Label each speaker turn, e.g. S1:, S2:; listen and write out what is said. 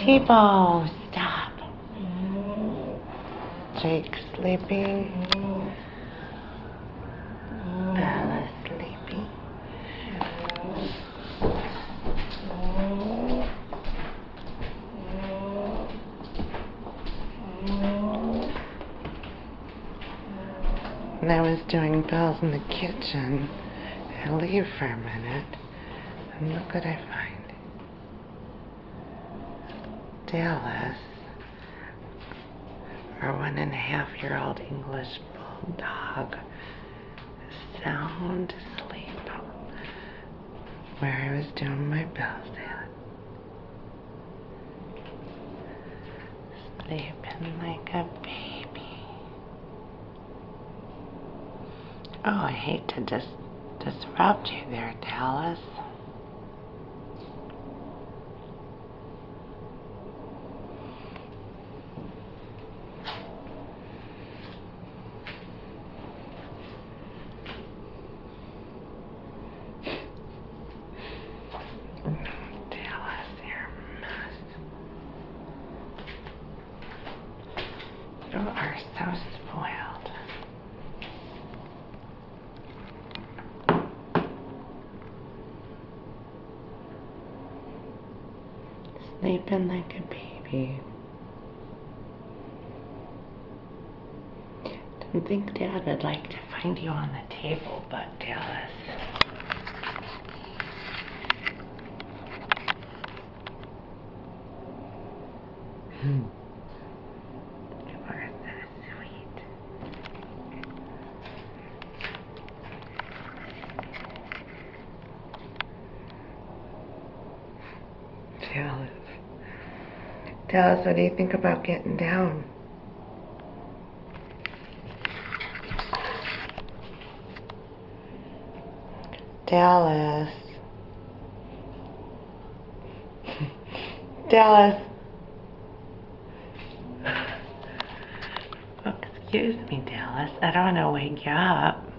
S1: T-Bone, stop. Jake sleeping. Dallas sleeping. And I was doing bells in the kitchen. I leave for a minute, and look what I find. Dallas, our 1.5-year-old English Bulldog, is sound asleep where I was doing my bells at. Sleeping like a baby. Oh, I hate to disrupt you there, Dallas. Dallas, you're a mess. You are so spoiled. Sleeping like a baby. Didn't think Dad would like to find you on the table, but Dallas. You are so sweet. Dallas. Dallas, what do you think about getting down? Dallas. Dallas. Excuse me, Dallas. I don't want to wake you up.